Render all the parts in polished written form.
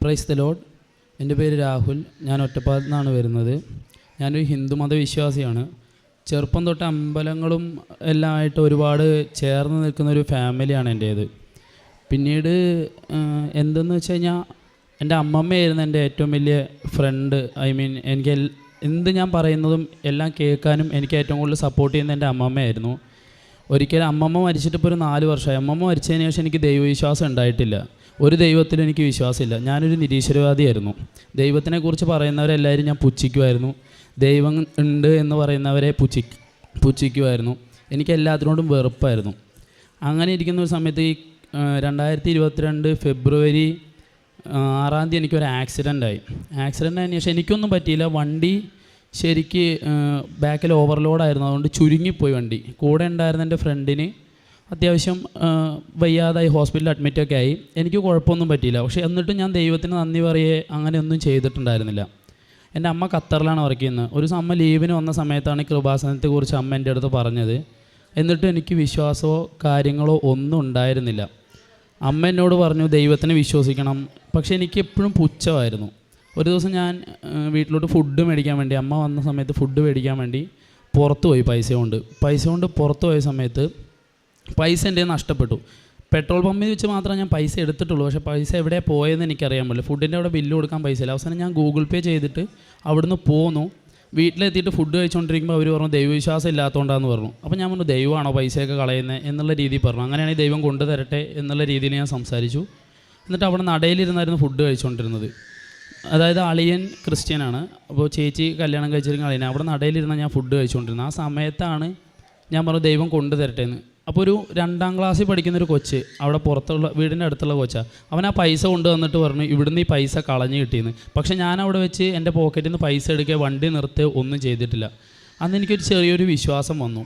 Praise the Lord. എൻ്റെ പേര് രാഹുൽ. ഞാൻ ഒറ്റപ്പാലത്തു നിന്നാണ് വരുന്നത്. ഞാനൊരു ഹിന്ദുമത വിശ്വാസിയാണ്. ചെറുപ്പം തൊട്ട് അമ്പലങ്ങളും എല്ലാം ആയിട്ട് ഒരുപാട് ചേർന്ന് നിൽക്കുന്ന ഒരു ഫാമിലിയാണ് എൻ്റേത്. പിന്നീട് എന്തെന്ന് വെച്ച് കഴിഞ്ഞാൽ എൻ്റെ അമ്മമ്മയായിരുന്നു എൻ്റെ ഏറ്റവും വലിയ ഫ്രണ്ട്. എനിക്ക് എന്ത് ഞാൻ പറയുന്നതും എല്ലാം കേൾക്കാനും എനിക്ക് ഏറ്റവും കൂടുതൽ സപ്പോർട്ട് ചെയ്യുന്ന എൻ്റെ അമ്മമ്മയായിരുന്നു. ഒരിക്കലും അമ്മമ്മ മരിച്ചിട്ട് ഇപ്പോൾ ഒരു 4 വർഷമായി. അമ്മമ്മ മരിച്ചതിന് ശേഷം എനിക്ക് ദൈവവിശ്വാസം ഉണ്ടായിട്ടില്ല. ഒരു ദൈവത്തിലും എനിക്ക് വിശ്വാസമില്ല. ഞാനൊരു നിരീശ്വരവാദിയായിരുന്നു. ദൈവത്തിനെക്കുറിച്ച് പറയുന്നവരെല്ലാവരും ഞാൻ പുച്ഛിക്കുമായിരുന്നു. ദൈവം ഉണ്ട് എന്ന് പറയുന്നവരെ പുച്ഛിക്കുമായിരുന്നു. എനിക്ക് എല്ലാത്തിനോടും വെറുപ്പായിരുന്നു. അങ്ങനെ ഇരിക്കുന്ന ഒരു സമയത്ത് ഈ 2022 ഫെബ്രുവരി 6 എനിക്കൊരു ആക്സിഡൻ്റായി. ആക്സിഡൻ്റ് ആയതിനു ശേഷം എനിക്കൊന്നും പറ്റിയില്ല. വണ്ടി ശരിക്ക് ബാക്കിൽ ഓവർലോഡായിരുന്നു. അതുകൊണ്ട് ചുരുങ്ങിപ്പോയി വണ്ടി. കൂടെ ഉണ്ടായിരുന്ന എൻ്റെ ഫ്രണ്ടിന് അത്യാവശ്യം വയ്യാതായി ഹോസ്പിറ്റലിൽ അഡ്മിറ്റൊക്കെ ആയി. എനിക്ക് കുഴപ്പമൊന്നും പറ്റിയില്ല. പക്ഷേ എന്നിട്ടും ഞാൻ ദൈവത്തിന് നന്ദി പറയുകയെ അങ്ങനെയൊന്നും ചെയ്തിട്ടുണ്ടായിരുന്നില്ല. എൻ്റെ അമ്മ ഖത്തറിലാണ് വർക്ക് ചെയ്യുന്നത്. ഒരു അമ്മ ലീവിന് വന്ന സമയത്താണ് കൃപാസനത്തെക്കുറിച്ച് അമ്മ എൻ്റെ അടുത്ത് പറഞ്ഞത്. എന്നിട്ടും എനിക്ക് വിശ്വാസമോ കാര്യങ്ങളോ ഒന്നും ഉണ്ടായിരുന്നില്ല. അമ്മ എന്നോട് പറഞ്ഞു ദൈവത്തിനെ വിശ്വസിക്കണം. പക്ഷേ എനിക്ക് എപ്പോഴും പുച്ഛമായിരുന്നു. ഒരു ദിവസം ഞാൻ വീട്ടിലോട്ട് ഫുഡ് മേടിക്കാൻ വേണ്ടി, അമ്മ വന്ന സമയത്ത് ഫുഡ് മേടിക്കാൻ വേണ്ടി പുറത്ത് പോയി. പൈസ കൊണ്ട് പുറത്ത് പോയ സമയത്ത് പൈസ എൻ്റെ നഷ്ടപ്പെട്ടു. പെട്രോൾ പമ്പിൽ വെച്ച് മാത്രമേ ഞാൻ പൈസ എടുത്തിട്ടുള്ളൂ. പക്ഷേ പൈസ എവിടെയാണ് പോയതെന്ന് എനിക്കറിയാൻ പറ്റില്ല. ഫുഡിൻ്റെ അവിടെ ബില്ല് കൊടുക്കാൻ പൈസ ഇല്ല. അവസാനം ഞാൻ ഗൂഗിൾ പേ ചെയ്തിട്ട് അവിടുന്ന് പോന്നു. വീട്ടിലെത്തിയിട്ട് ഫുഡ് കഴിച്ചുകൊണ്ടിരിക്കുമ്പോൾ അവർ പറഞ്ഞു ദൈവവിശ്വാസം ഇല്ലാത്തതുകൊണ്ടാണെന്ന് പറഞ്ഞു. അപ്പോൾ ഞാൻ പറഞ്ഞു ദൈവമാണോ പൈസയൊക്കെ കളയുന്നത് എന്നുള്ള രീതിയിൽ പറഞ്ഞു. അങ്ങനെയാണെങ്കിൽ ദൈവം കൊണ്ടുതരട്ടെ എന്നുള്ള രീതിയിൽ ഞാൻ സംസാരിച്ചു. എന്നിട്ട് അവിടെ നടയിലിരുന്നായിരുന്നു ഫുഡ് കഴിച്ചുകൊണ്ടിരുന്നത്. അതായത് അളിയൻ ക്രിസ്ത്യനാണ്. അപ്പോൾ ചേച്ചി കല്യാണം കഴിച്ചിരിക്കുന്ന അളിയൻ. അവിടെ നടയിലിരുന്ന ഞാൻ ഫുഡ് കഴിച്ചുകൊണ്ടിരുന്നത്. ആ സമയത്താണ് ഞാൻ പറഞ്ഞു ദൈവം കൊണ്ടുതരട്ടെ എന്ന്. അപ്പോൾ ഒരു 2ാം ക്ലാസ്സിൽ പഠിക്കുന്നൊരു കൊച്ച്, അവിടെ പുറത്തുള്ള വീടിൻ്റെ അടുത്തുള്ള കൊച്ചാണ്. അവൻ ആ പൈസ കൊണ്ടുവന്നിട്ട് പറഞ്ഞു ഇവിടുന്ന് ഈ പൈസ കളഞ്ഞ് കിട്ടിയെന്ന്. പക്ഷേ ഞാൻ അവിടെ വെച്ച് എൻ്റെ പോക്കറ്റിൽ നിന്ന് പൈസ എടുക്കുക, വണ്ടി നിർത്തുക ഒന്നും ചെയ്തിട്ടില്ല. അന്ന് എനിക്കൊരു ചെറിയൊരു വിശ്വാസം വന്നു.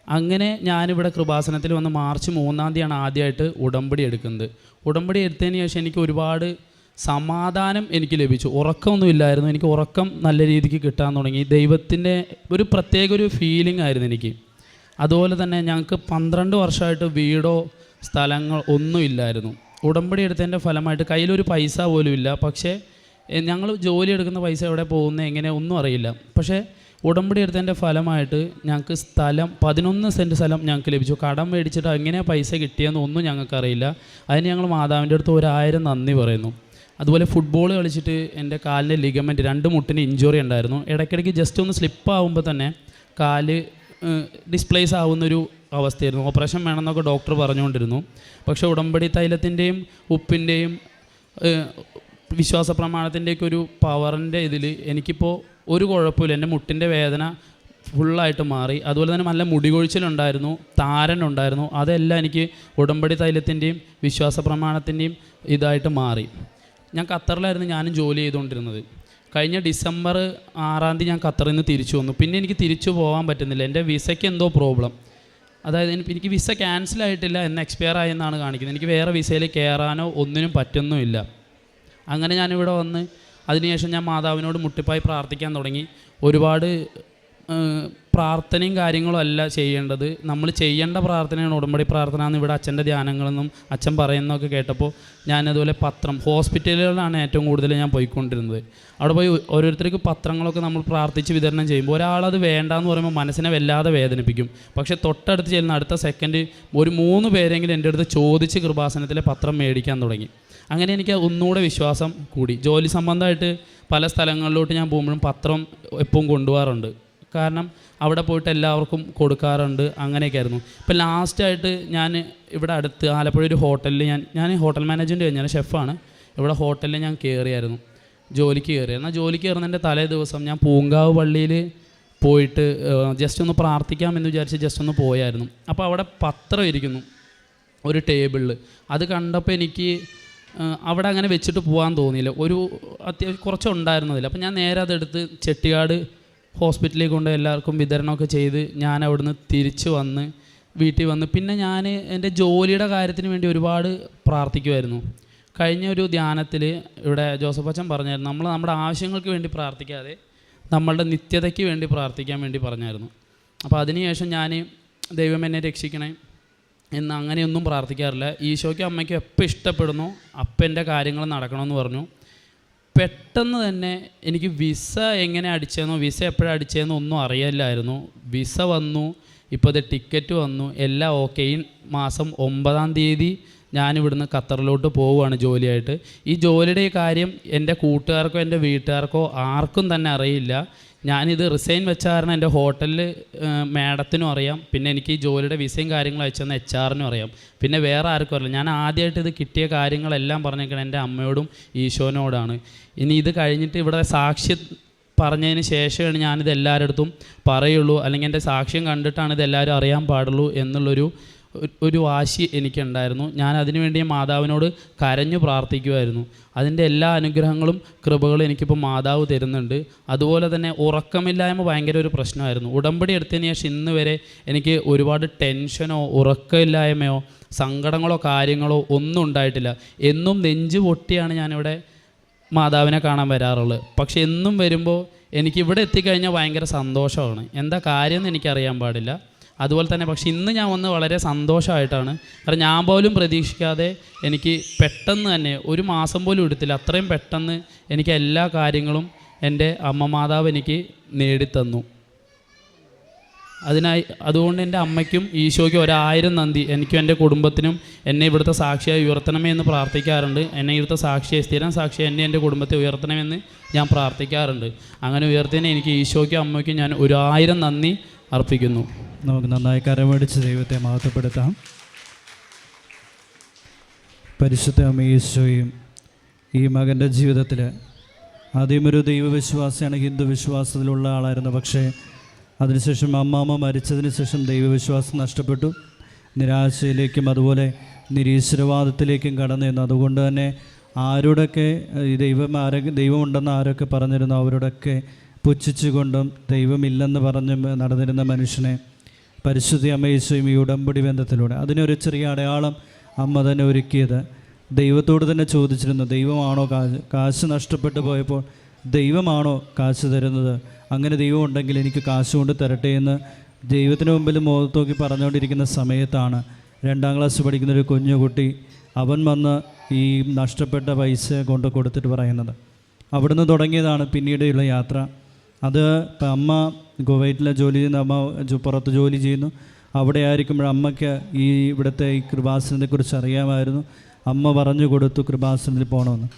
അങ്ങനെ ഞാനിവിടെ കൃപാസനത്തിൽ വന്ന് മാർച്ച് 3 ആദ്യമായിട്ട് ഉടമ്പടി എടുക്കുന്നത്. ഉടമ്പടി എടുത്തതിന് ശേഷം എനിക്ക് ഒരുപാട് സമാധാനം എനിക്ക് ലഭിച്ചു. ഉറക്കമൊന്നുമില്ലായിരുന്നു. എനിക്ക് ഉറക്കം നല്ല രീതിക്ക് കിട്ടാൻ തുടങ്ങി. ദൈവത്തിൻ്റെ ഒരു പ്രത്യേക ഒരു ഫീലിംഗ് ആയിരുന്നു എനിക്ക്. അതുപോലെ തന്നെ ഞങ്ങൾക്ക് 12 വർഷമായിട്ട് വീടോ സ്ഥലങ്ങൾ ഒന്നും ഇല്ലായിരുന്നു. ഉടമ്പടി എടുത്തതിൻ്റെ ഫലമായിട്ട് കയ്യിലൊരു പൈസ പോലും ഇല്ല. പക്ഷേ ഞങ്ങൾ ജോലി എടുക്കുന്ന പൈസ എവിടെ പോകുന്നത് എങ്ങനെ ഒന്നും അറിയില്ല. പക്ഷേ ഉടമ്പടി എടുത്തതിൻ്റെ ഫലമായിട്ട് ഞങ്ങൾക്ക് 11 സെൻറ്റ് സ്ഥലം ഞങ്ങൾക്ക് ലഭിച്ചു. കടം മേടിച്ചിട്ട് എങ്ങനെയാണ് പൈസ കിട്ടിയെന്ന് ഒന്നും ഞങ്ങൾക്കറിയില്ല. അതിന് ഞങ്ങൾ മാതാവിൻ്റെ അടുത്ത് 1000 നന്ദി പറയുന്നു. അതുപോലെ ഫുട്ബോൾ കളിച്ചിട്ട് എൻ്റെ കാലിൻ്റെ ലിഗമെൻറ്റ് 2 മുട്ടിന് ഇഞ്ചുറി ഉണ്ടായിരുന്നു. ഇടയ്ക്കിടയ്ക്ക് ജസ്റ്റ് ഒന്ന് സ്ലിപ്പാകുമ്പോൾ തന്നെ കാല് ഡിസ്പ്ലേസ് ആവുന്നൊരു അവസ്ഥയായിരുന്നു. ഓപ്പറേഷൻ വേണമെന്നൊക്കെ ഡോക്ടർ പറഞ്ഞുകൊണ്ടിരുന്നു. പക്ഷേ ഉടമ്പടി തൈലത്തിൻ്റെയും ഉപ്പിൻ്റെയും വിശ്വാസ പ്രമാണത്തിൻ്റെയൊക്കെ ഒരു പവറിൻ്റെ ഇതിൽ എനിക്കിപ്പോൾ ഒരു കുഴപ്പമില്ല. എൻ്റെ മുട്ടിൻ്റെ വേദന ഫുള്ളായിട്ട് മാറി. അതുപോലെ തന്നെ നല്ല മുടികൊഴിച്ചിലുണ്ടായിരുന്നു, താരനുണ്ടായിരുന്നു. അതെല്ലാം എനിക്ക് ഉടമ്പടി തൈലത്തിൻ്റെയും വിശ്വാസ പ്രമാണത്തിൻ്റെയും ഇതായിട്ട് മാറി. ഞാൻ ഖത്തറിലായിരുന്നു ഞാനും ജോലി ചെയ്തുകൊണ്ടിരുന്നത്. കഴിഞ്ഞ ഡിസംബർ 6 ഞാൻ ഖത്തറിൽ നിന്ന് തിരിച്ചു വന്നു. പിന്നെ എനിക്ക് തിരിച്ചു പോകാൻ പറ്റുന്നില്ല. എൻ്റെ വിസയ്ക്ക് എന്തോ പ്രോബ്ലം. അതായത് എനിക്ക് വിസ ക്യാൻസലായിട്ടില്ല, എന്ന് എക്സ്പയർ ആയെന്നാണ് കാണിക്കുന്നത്. എനിക്ക് വേറെ വിസയിൽ കയറാനോ ഒന്നിനും പറ്റുന്നുമില്ല. അങ്ങനെ ഞാനിവിടെ വന്ന് അതിനുശേഷം ഞാൻ മാതാവിനോട് മുട്ടിപ്പായി പ്രാർത്ഥിക്കാൻ തുടങ്ങി. ഒരുപാട് പ്രാർത്ഥനയും കാര്യങ്ങളും അല്ല ചെയ്യേണ്ടത്. നമ്മൾ ചെയ്യേണ്ട പ്രാർത്ഥനയാണ് ഉടമ്പടി പ്രാർത്ഥന എന്ന് ഇവിടെ അച്ഛൻ്റെ ധ്യാനങ്ങളെന്നും അച്ഛൻ പറയുന്നതൊക്കെ കേട്ടപ്പോൾ ഞാനതുപോലെ ഹോസ്പിറ്റലുകളിലാണ് ഏറ്റവും കൂടുതൽ ഞാൻ പോയിക്കൊണ്ടിരുന്നത്. അവിടെ പോയി ഓരോരുത്തർക്ക് പത്രങ്ങളൊക്കെ നമ്മൾ പ്രാർത്ഥിച്ച് വിതരണം ചെയ്യുമ്പോൾ ഒരാളത് വേണ്ടാന്ന് പറയുമ്പോൾ മനസ്സിനെ വല്ലാതെ വേദനിപ്പിക്കും. പക്ഷേ തൊട്ടടുത്ത് ചെല്ലുന്ന അടുത്ത സെക്കൻഡ് ഒരു 3 പേരെങ്കിലും എൻ്റെ അടുത്ത് ചോദിച്ച് കൃപാസനത്തിലെ പത്രം മേടിക്കാൻ തുടങ്ങി. അങ്ങനെ എനിക്ക് ഒന്നുകൂടെ വിശ്വാസം കൂടി. ജോലി സംബന്ധമായിട്ട് പല സ്ഥലങ്ങളിലോട്ട് ഞാൻ പോകുമ്പോഴും പത്രം എപ്പോഴും കൊണ്ടുപോകാറുണ്ട്. കാരണം അവിടെ പോയിട്ട് എല്ലാവർക്കും കൊടുക്കാറുണ്ട്. അങ്ങനെയൊക്കെ ആയിരുന്നു. ഇപ്പോൾ ലാസ്റ്റായിട്ട് ഞാൻ ഇവിടെ അടുത്ത് ആലപ്പുഴ ഒരു ഹോട്ടലിൽ ഞാൻ ഹോട്ടൽ മാനേജ്മെൻറ്റ് കഴിഞ്ഞാൽ ഷെഫാണ്. ഇവിടെ ഹോട്ടലിൽ ഞാൻ കയറിയായിരുന്നു, ജോലിക്ക് കയറിയായിരുന്നു. ജോലിക്ക് കയറുന്നതിൻ്റെ തലേ ദിവസം ഞാൻ പൂങ്കാവ് പള്ളിയിൽ പോയിട്ട് ജസ്റ്റ് ഒന്ന് പ്രാർത്ഥിക്കാമെന്ന് വിചാരിച്ച് ജസ്റ്റ് ഒന്ന് പോയായിരുന്നു. അപ്പോൾ അവിടെ പത്രം ഇരിക്കുന്നു ഒരു ടേബിളിൽ. അത് കണ്ടപ്പോൾ എനിക്ക് അവിടെ അങ്ങനെ വെച്ചിട്ട് പോകാൻ തോന്നിയില്ല. ഒരു അത്യാവശ്യം കുറച്ചുണ്ടായിരുന്നതില്ല. അപ്പോൾ ഞാൻ നേരെ അതെടുത്ത് ചെട്ടിയാട് ഹോസ്പിറ്റലിൽ കൊണ്ട് എല്ലാവർക്കും വിതരണമൊക്കെ ചെയ്ത് ഞാൻ അവിടുന്ന് തിരിച്ച് വന്ന് വീട്ടിൽ വന്ന് പിന്നെ ഞാൻ എൻ്റെ ജോലിയുടെ കാര്യത്തിന് വേണ്ടി ഒരുപാട് പ്രാർത്ഥിക്കുമായിരുന്നു. കഴിഞ്ഞ ഒരു ധ്യാനത്തിൽ ഇവിടെ ജോസഫ് അച്ഛൻ പറഞ്ഞായിരുന്നു നമ്മൾ നമ്മുടെ ആവശ്യങ്ങൾക്ക് വേണ്ടി പ്രാർത്ഥിക്കാതെ നമ്മളുടെ നിത്യതയ്ക്ക് വേണ്ടി പ്രാർത്ഥിക്കാൻ വേണ്ടി പറഞ്ഞായിരുന്നു. അപ്പോൾ അതിനുശേഷം ഞാൻ ദൈവം എന്നെ രക്ഷിക്കണേ എന്ന് അങ്ങനെയൊന്നും പ്രാർത്ഥിക്കാറില്ല. ഈശോയ്ക്കും അമ്മയ്ക്കും എപ്പോൾ ഇഷ്ടപ്പെടുന്നു അപ്പം എൻ്റെ കാര്യങ്ങൾ നടക്കണമെന്ന് പറഞ്ഞു. പെട്ടെന്ന് തന്നെ എനിക്ക് വിസ എങ്ങനെ അടിച്ചതെന്നോ വിസ എപ്പോഴാണ് അടിച്ചതെന്നോ ഒന്നും അറിയില്ലായിരുന്നു. വിസ വന്നു, ഇപ്പോൾ ഇത് ടിക്കറ്റ് വന്നു, എല്ലാം ഓക്കെ. ഈ മാസം 9-ാം തീയതി ഞാനിവിടുന്ന് ഖത്തറിലോട്ട് പോവുകയാണ് ജോലിയായിട്ട്. ഈ ജോലിയുടെ ഈ കാര്യം എൻ്റെ കൂട്ടുകാർക്കോ എൻ്റെ വീട്ടുകാർക്കോ ആർക്കും തന്നെ അറിയില്ല. ഞാനിത് റിസൈൻ വെച്ച കാരണം എൻ്റെ ഹോട്ടലിൽ മാഡത്തിനും അറിയാം, പിന്നെ എനിക്ക് ഈ ജോലിയുടെ വിസയും കാര്യങ്ങളും അയച്ചെന്ന് HR-നും അറിയാം, പിന്നെ വേറെ ആർക്കും അറിയില്ല. ഞാൻ ആദ്യമായിട്ട് ഇത് കിട്ടിയ കാര്യങ്ങളെല്ലാം പറഞ്ഞേക്കണം എൻ്റെ അമ്മയോടും ഈശോനോടാണ്. ഇനി ഇത് കഴിഞ്ഞിട്ട് ഇവിടെ സാക്ഷി പറഞ്ഞതിന് ശേഷമാണ് ഞാനിത് എല്ലാവരുടെ അടുത്തും പറയുള്ളൂ, അല്ലെങ്കിൽ എൻ്റെ സാക്ഷ്യം കണ്ടിട്ടാണ് ഇത് എല്ലാവരും അറിയാൻ പാടുള്ളൂ എന്നുള്ളൊരു വാശി എനിക്കുണ്ടായിരുന്നു. ഞാൻ അതിനുവേണ്ടി മാതാവിനോട് കരഞ്ഞു പ്രാർത്ഥിക്കുമായിരുന്നു. അതിൻ്റെ എല്ലാ അനുഗ്രഹങ്ങളും കൃപകളും എനിക്കിപ്പോൾ മാതാവ് തരുന്നുണ്ട്. അതുപോലെ തന്നെ ഉറക്കമില്ലായ്മ ഭയങ്കര ഒരു പ്രശ്നമായിരുന്നു. ഉടമ്പടി എടുത്തതിന് ശേഷം ഇന്ന് വരെ എനിക്ക് ഒരുപാട് ടെൻഷനോ ഉറക്കമില്ലായ്മയോ സങ്കടങ്ങളോ കാര്യങ്ങളോ ഒന്നും ഉണ്ടായിട്ടില്ല. എന്നും നെഞ്ച് പൊട്ടിയാണ് ഞാനിവിടെ മാതാവിനെ കാണാൻ വരാറുള്ളത്. പക്ഷെ എന്നും വരുമ്പോൾ എനിക്കിവിടെ എത്തിക്കഴിഞ്ഞാൽ ഭയങ്കര സന്തോഷമാണ്. എന്താ കാര്യം എന്ന് എനിക്കറിയാൻ പാടില്ല. അതുപോലെ തന്നെ പക്ഷെ ഇന്ന് ഞാൻ വന്ന് വളരെ സന്തോഷമായിട്ടാണ്. കാരണം ഞാൻ പോലും പ്രതീക്ഷിക്കാതെ എനിക്ക് പെട്ടെന്ന് തന്നെ ഒരു മാസം പോലും എടുത്തില്ല, അത്രയും പെട്ടെന്ന് എനിക്ക് എല്ലാ കാര്യങ്ങളും എൻ്റെ അമ്മ മാതാവ് എനിക്ക് നേടിത്തന്നു. അതുകൊണ്ട് എൻ്റെ അമ്മയ്ക്കും ഈശോയ്ക്കും 1000 നന്ദി. എനിക്കും എൻ്റെ കുടുംബത്തിനും എന്നെ ഇവിടുത്തെ സാക്ഷിയായി ഉയർത്തണമേ എന്ന് പ്രാർത്ഥിക്കാറുണ്ട്. എന്നെ ഇവിടുത്തെ സാക്ഷിയായി സ്ഥിരം സാക്ഷിയായി എന്നെ എൻ്റെ കുടുംബത്തെ ഉയർത്തണമെന്ന് ഞാൻ പ്രാർത്ഥിക്കാറുണ്ട്. അങ്ങനെ ഉയർത്തിയതിന് എനിക്ക് ഈശോയ്ക്കും അമ്മയ്ക്കും ഞാൻ 1000 നന്ദി അർപ്പിക്കുന്നു. നമുക്ക് നന്നായി കരമടിച്ച് ദൈവത്തെ മഹത്വപ്പെടുത്താം. പരിശുദ്ധ അമ്മ ഈശോയും ഈ മകൻ്റെ ജീവിതത്തിൽ ആദ്യം ഒരു ദൈവവിശ്വാസിയാണ്, ഹിന്ദു വിശ്വാസത്തിലുള്ള ആളായിരുന്നു. പക്ഷേ അതിനുശേഷം അമ്മാമ്മ മരിച്ചതിന് ശേഷം ദൈവവിശ്വാസം നഷ്ടപ്പെട്ടു. നിരാശയിലേക്കും അതുപോലെ നിരീശ്വരവാദത്തിലേക്കും കടന്നു ചെന്നു. അതുകൊണ്ട് തന്നെ ആരോടൊക്കെ ദൈവമുണ്ടെന്ന് ആരൊക്കെ പറഞ്ഞിരുന്നു അവരോടൊക്കെ പുച്ഛിച്ചുകൊണ്ടും ദൈവമില്ലെന്ന് പറഞ്ഞ് നടന്നിരുന്ന മനുഷ്യനെ പരിശുദ്ധ അമ്മ ഈശോയും ഈ ഉടമ്പടി ബന്ധത്തിലൂടെ അതിനൊരു ചെറിയ അടയാളം അമ്മ തന്നെ ഒരുക്കിയത്. ദൈവത്തോട് തന്നെ ചോദിച്ചിരുന്നു, ദൈവമാണോ കാശ് നഷ്ടപ്പെട്ടു പോയപ്പോൾ ദൈവമാണോ കാശ് തരുന്നത്? അങ്ങനെ ദൈവം ഉണ്ടെങ്കിൽ എനിക്ക് കാശ് കൊണ്ട് തരട്ടെ എന്ന് ദൈവത്തിന് മുമ്പിൽ മുഖത്തോക്കി പറഞ്ഞുകൊണ്ടിരിക്കുന്ന സമയത്താണ് 2-ാം ക്ലാസ് പഠിക്കുന്നൊരു കുഞ്ഞുകുട്ടി അവൻ വന്ന് ഈ നഷ്ടപ്പെട്ട പൈസ കൊണ്ട് കൊടുത്തിട്ട് പറയുന്നത്. അവിടുന്ന് തുടങ്ങിയതാണ് പിന്നീടുള്ള യാത്ര. അത് അമ്മ കുവൈറ്റിലെ ജോലി ചെയ്യുന്ന അമ്മ പുറത്ത് ജോലി ചെയ്യുന്നു. അവിടെ ആയിരിക്കുമ്പോൾ അമ്മയ്ക്ക് ഇവിടുത്തെ ഈ കൃപാസനത്തെക്കുറിച്ച് അറിയാമായിരുന്നു. അമ്മ പറഞ്ഞു കൊടുത്തു കൃപാസനത്തിൽ പോകണമെന്ന്.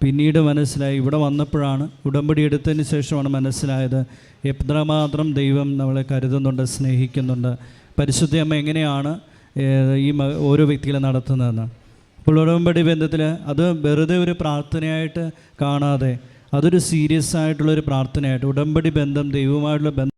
പിന്നീട് മനസ്സിലായി, ഇവിടെ വന്നപ്പോഴാണ് ഉടമ്പടി എടുത്തതിന് ശേഷമാണ് മനസ്സിലായത് എത്രമാത്രം ദൈവം നമ്മളെ കരുതുന്നുണ്ട്, സ്നേഹിക്കുന്നുണ്ട്. പരിശുദ്ധ അമ്മ എങ്ങനെയാണ് ഈ ഓരോ വ്യക്തികളെ നടത്തുന്നതെന്ന്. അപ്പോൾ ഉടമ്പടി ബന്ധത്തിൽ അത് വെറുതെ ഒരു പ്രാർത്ഥനയായിട്ട് കാണാതെ അതൊരു സീരിയസ് ആയിട്ടുള്ളൊരു പ്രാർത്ഥനയായിട്ട് ഉടമ്പടി ബന്ധം ദൈവവുമായിട്ടുള്ള ബന്ധം